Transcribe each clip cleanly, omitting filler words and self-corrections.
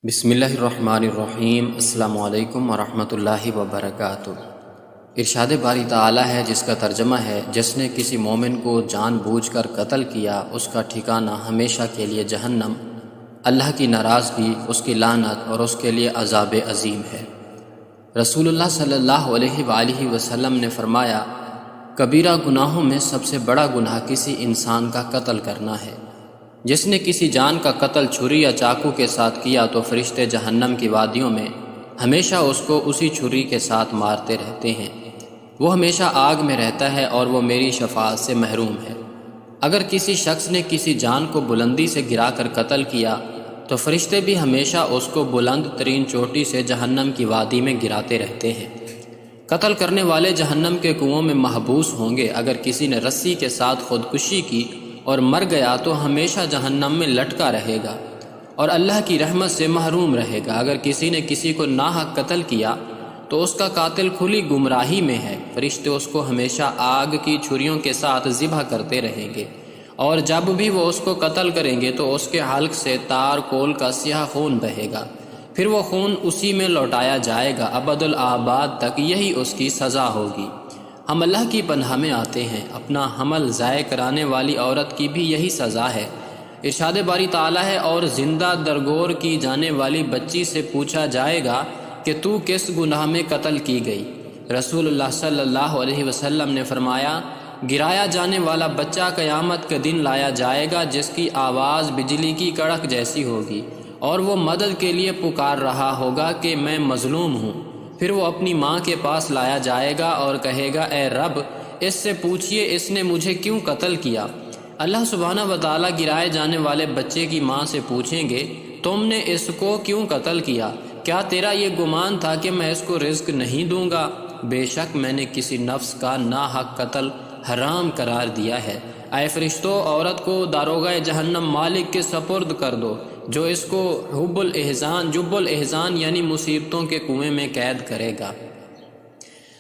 بسم اللہ الرحمن الرحیم۔ السلام علیکم ورحمۃ اللہ وبرکاتہ۔ ارشاد باری تعالی ہے جس کا ترجمہ ہے، جس نے کسی مومن کو جان بوجھ کر قتل کیا اس کا ٹھکانہ ہمیشہ کے لیے جہنم، اللہ کی ناراضگی، اس کی لعنت اور اس کے لیے عذاب عظیم ہے۔ رسول اللہ صلی اللہ علیہ وآلہ وسلم نے فرمایا، کبیرہ گناہوں میں سب سے بڑا گناہ کسی انسان کا قتل کرنا ہے۔ جس نے کسی جان کا قتل چھری یا چاقو کے ساتھ کیا تو فرشتے جہنم کی وادیوں میں ہمیشہ اس کو اسی چھری کے ساتھ مارتے رہتے ہیں۔ وہ ہمیشہ آگ میں رہتا ہے اور وہ میری شفاعت سے محروم ہے۔ اگر کسی شخص نے کسی جان کو بلندی سے گرا کر قتل کیا تو فرشتے بھی ہمیشہ اس کو بلند ترین چوٹی سے جہنم کی وادی میں گراتے رہتے ہیں۔ قتل کرنے والے جہنم کے کنووں میں محبوس ہوں گے۔ اگر کسی نے رسی کے ساتھ خودکشی کی اور مر گیا تو ہمیشہ جہنم میں لٹکا رہے گا اور اللہ کی رحمت سے محروم رہے گا۔ اگر کسی نے کسی کو ناحق قتل کیا تو اس کا قاتل کھلی گمراہی میں ہے۔ فرشتے اس کو ہمیشہ آگ کی چھریوں کے ساتھ ذبح کرتے رہیں گے، اور جب بھی وہ اس کو قتل کریں گے تو اس کے حلق سے تار کول کا سیاہ خون بہے گا، پھر وہ خون اسی میں لوٹایا جائے گا، ابد الآباد تک یہی اس کی سزا ہوگی۔ ہم اللہ کی پناہ میں آتے ہیں، اپنا حمل ضائع کرانے والی عورت کی بھی یہی سزا ہے۔ ارشاد باری تعالی ہے، اور زندہ درگور کی جانے والی بچی سے پوچھا جائے گا کہ تو کس گناہ میں قتل کی گئی؟ رسول اللہ صلی اللہ علیہ وسلم نے فرمایا، گرایا جانے والا بچہ قیامت کے دن لایا جائے گا جس کی آواز بجلی کی کڑک جیسی ہوگی، اور وہ مدد کے لیے پکار رہا ہوگا کہ میں مظلوم ہوں۔ پھر وہ اپنی ماں کے پاس لایا جائے گا اور کہے گا، اے رب، اس سے پوچھئے اس نے مجھے کیوں قتل کیا؟ اللہ سبحانہ وتعالی گرائے جانے والے بچے کی ماں سے پوچھیں گے، تم نے اس کو کیوں قتل کیا؟ کیا تیرا یہ گمان تھا کہ میں اس کو رزق نہیں دوں گا؟ بے شک میں نے کسی نفس کا ناحق قتل حرام قرار دیا ہے۔ اے فرشتوں، عورت کو داروغہ جہنم مالک کے سپرد کر دو، جو اس کو جب الاحزان یعنی مصیبتوں کے کنویں میں قید کرے گا۔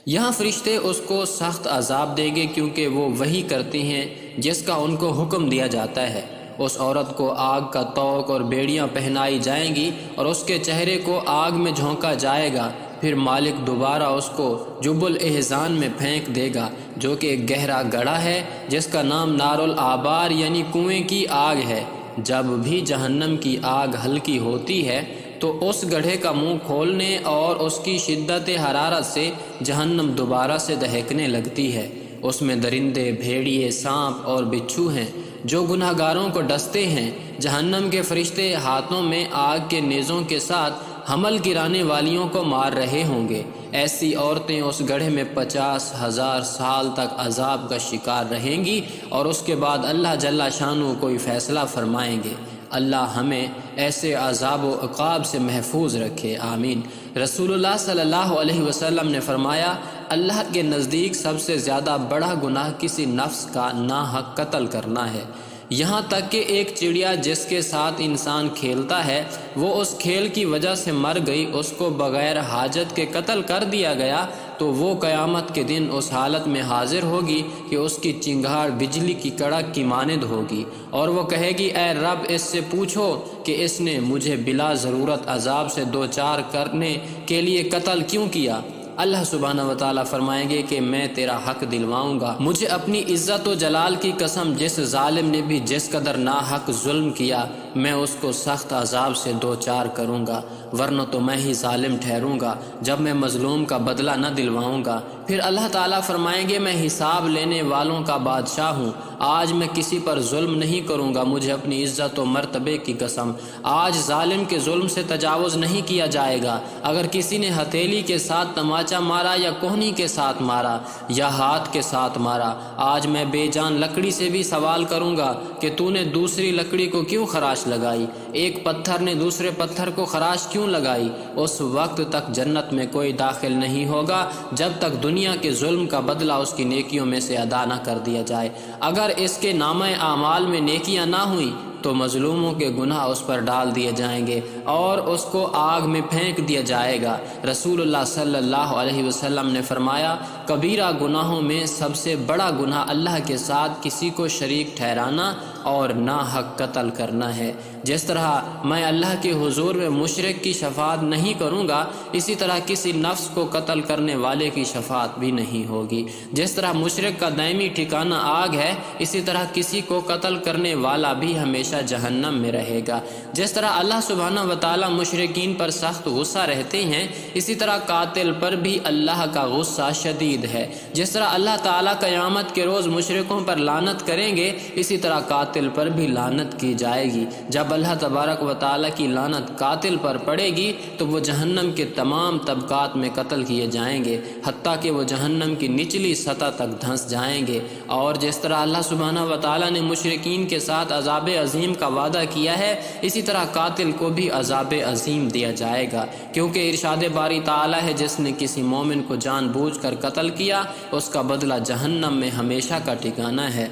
یہاں فرشتے اس کو سخت عذاب دیں گے کیونکہ وہ وہی کرتے ہیں جس کا ان کو حکم دیا جاتا ہے۔ اس عورت کو آگ کا طوق اور بیڑیاں پہنائی جائیں گی اور اس کے چہرے کو آگ میں جھونکا جائے گا۔ پھر مالک دوبارہ اس کو جب الاحزان میں پھینک دے گا، جو کہ ایک گہرا گڑھا ہے جس کا نام نار الآبار یعنی کنویں کی آگ ہے۔ جب بھی جہنم کی آگ ہلکی ہوتی ہے تو اس گڑھے کا منہ کھولنے اور اس کی شدت حرارت سے جہنم دوبارہ سے دہکنے لگتی ہے۔ اس میں درندے، بھیڑیے، سانپ اور بچھو ہیں جو گناہ گاروں کو ڈستے ہیں۔ جہنم کے فرشتے ہاتھوں میں آگ کے نیزوں کے ساتھ حمل گرانے والیوں کو مار رہے ہوں گے۔ ایسی عورتیں اس گڑھے میں 50,000 سال تک عذاب کا شکار رہیں گی، اور اس کے بعد اللہ جل شانہ کوئی فیصلہ فرمائیں گے۔ اللہ ہمیں ایسے عذاب و عقاب سے محفوظ رکھے، آمین۔ رسول اللہ صلی اللہ علیہ وسلم نے فرمایا، اللہ کے نزدیک سب سے زیادہ بڑا گناہ کسی نفس کا ناحق قتل کرنا ہے، یہاں تک کہ ایک چڑیا جس کے ساتھ انسان کھیلتا ہے، وہ اس کھیل کی وجہ سے مر گئی، اس کو بغیر حاجت کے قتل کر دیا گیا تو وہ قیامت کے دن اس حالت میں حاضر ہوگی کہ اس کی چنگھاڑ بجلی کی کڑک کی مانند ہوگی، اور وہ کہے گی، اے رب، اس سے پوچھو کہ اس نے مجھے بلا ضرورت عذاب سے دوچار کرنے کے لیے قتل کیوں کیا؟ اللہ سبحانہ وتعالی فرمائیں گے کہ میں تیرا حق دلواؤں گا۔ مجھے اپنی عزت و جلال کی قسم، جس ظالم نے بھی جس قدر ناحق ظلم کیا، میں اس کو سخت عذاب سے دوچار کروں گا، ورنہ تو میں ہی ظالم ٹھہروں گا جب میں مظلوم کا بدلہ نہ دلواؤں گا۔ پھر اللہ تعالیٰ فرمائیں گے، میں حساب لینے والوں کا بادشاہ ہوں، آج میں کسی پر ظلم نہیں کروں گا، مجھے اپنی عزت و مرتبے کی قسم، آج ظالم کے ظلم سے تجاوز نہیں کیا جائے گا۔ اگر کسی نے ہتھیلی کے ساتھ تماچا مارا یا کوہنی کے ساتھ مارا یا ہاتھ کے ساتھ مارا، آج میں بے جان لکڑی سے بھی سوال کروں گا کہ تو نے دوسری لکڑی کو کیوں خراش لگائی؟ ایک پتھر نے دوسرے پتھر کو خراش کیوں لگائی؟ اس وقت تک جنت میں کوئی داخل نہیں ہوگا جب تک دنیا کے ظلم کا بدلہ اس کی نیکیوں میں سے ادا نہ کر دیا جائے۔ اگر اس کے نامہ اعمال میں نیکیاں نہ ہوئیں تو مظلوموں کے گناہ اس پر ڈال دیے جائیں گے۔ اور اس کو آگ میں پھینک دیا جائے گا۔ رسول اللہ صلی اللہ علیہ وسلم نے فرمایا، کبیرہ گناہوں میں سب سے بڑا گناہ اللہ کے ساتھ کسی کو شریک ٹھہرانا اور ناحق قتل کرنا ہے۔ جس طرح میں اللہ کے حضور میں مشرک کی شفاعت نہیں کروں گا، اسی طرح کسی نفس کو قتل کرنے والے کی شفاعت بھی نہیں ہوگی۔ جس طرح مشرک کا دائمی ٹھکانہ آگ ہے، اسی طرح کسی کو قتل کرنے والا بھی ہمیشہ جہنم میں رہے گا۔ جس طرح اللہ سبحانہ وتعالی مشرکین پر سخت غصہ رہتے ہیں، اسی طرح قاتل پر بھی اللہ کا غصہ شدید ہے۔ جس طرح اللہ تعالیٰ قیامت کے روز مشرکوں پر لعنت کریں گے، اسی طرح قاتل پر بھی لعنت کی جائے گی۔ جب اللہ تبارک و تعالیٰ کی لعنت قاتل پر پڑے گی تو وہ جہنم کے تمام طبقات میں قتل کیے جائیں گے، حتیٰ کہ وہ جہنم کی نچلی سطح تک دھنس جائیں گے۔ اور جس طرح اللہ سبحانہ و تعالیٰ نے مشرکین کے ساتھ عذاب عظیم کا وعدہ کیا ہے، اسی طرح قاتل کو بھی عذاب عظیم دیا جائے گا، کیونکہ ارشاد باری تعالیٰ ہے، جس نے کسی مومن کو جان بوجھ کر قتل کیا، اس کا بدلہ جہنم میں ہمیشہ کا ٹھکانہ ہے۔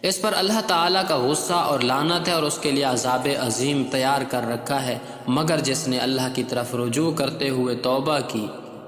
اس پر اللہ تعالیٰ کا غصہ اور لعنت ہے اور اس کے لیے عذاب عظیم تیار کر رکھا ہے، مگر جس نے اللہ کی طرف رجوع کرتے ہوئے توبہ کی۔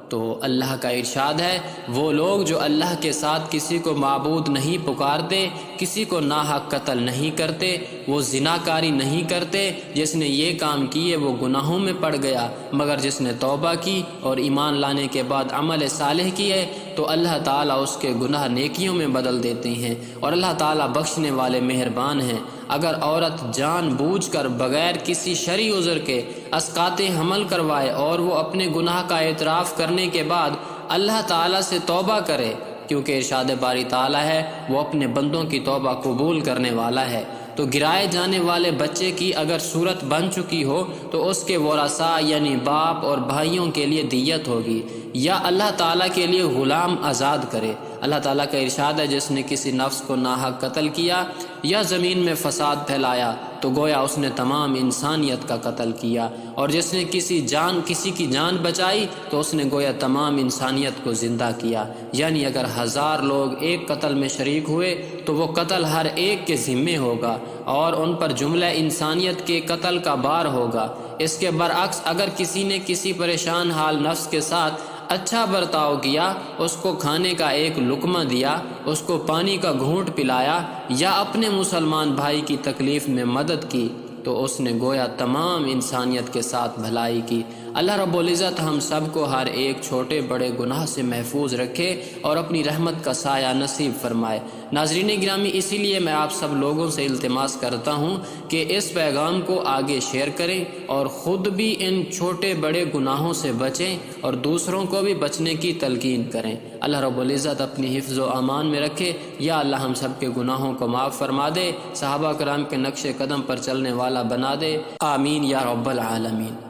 تو اللہ کا ارشاد ہے، وہ لوگ جو اللہ کے ساتھ کسی کو معبود نہیں پکارتے، کسی کو ناحق قتل نہیں کرتے، وہ زناکاری نہیں کرتے، جس نے یہ کام کیے وہ گناہوں میں پڑ گیا، مگر جس نے توبہ کی اور ایمان لانے کے بعد عمل صالح کیے تو اللہ تعالیٰ اس کے گناہ نیکیوں میں بدل دیتے ہیں، اور اللہ تعالیٰ بخشنے والے مہربان ہیں۔ اگر عورت جان بوجھ کر بغیر کسی شرعی عذر کے اسقاط حمل کروائے اور وہ اپنے گناہ کا اعتراف کرنے کے بعد اللہ تعالیٰ سے توبہ کرے، کیونکہ ارشاد باری تعالیٰ ہے، وہ اپنے بندوں کی توبہ قبول کرنے والا ہے، تو گرائے جانے والے بچے کی اگر صورت بن چکی ہو تو اس کے ورثاء یعنی باپ اور بھائیوں کے لیے دیت ہوگی، یا اللہ تعالیٰ کے لیے غلام آزاد کرے۔ اللہ تعالیٰ کا ارشاد ہے، جس نے کسی نفس کو ناحق قتل کیا یا زمین میں فساد پھیلایا تو گویا اس نے تمام انسانیت کا قتل کیا، اور جس نے کسی کی جان بچائی تو اس نے گویا تمام انسانیت کو زندہ کیا۔ یعنی اگر 1000 لوگ ایک قتل میں شریک ہوئے تو وہ قتل ہر ایک کے ذمے ہوگا اور ان پر جملہ انسانیت کے قتل کا بار ہوگا۔ اس کے برعکس اگر کسی نے کسی پریشان حال نفس کے ساتھ اچھا برتاؤ کیا، اس کو کھانے کا ایک لقمہ دیا، اس کو پانی کا گھونٹ پلایا، یا اپنے مسلمان بھائی کی تکلیف میں مدد کی، تو اس نے گویا تمام انسانیت کے ساتھ بھلائی کی۔ اللہ رب العزت ہم سب کو ہر ایک چھوٹے بڑے گناہ سے محفوظ رکھے اور اپنی رحمت کا سایہ نصیب فرمائے۔ ناظرین گرامی، اسی لیے میں آپ سب لوگوں سے التماس کرتا ہوں کہ اس پیغام کو آگے شیئر کریں اور خود بھی ان چھوٹے بڑے گناہوں سے بچیں اور دوسروں کو بھی بچنے کی تلقین کریں۔ اللہ رب العزت اپنی حفظ و امان میں رکھے۔ یا اللہ ہم سب کے گناہوں کو معاف فرما دے، صحابہ کرام کے نقش قدم پر چلنے والا بنا دے، آمین یا رب العالمین۔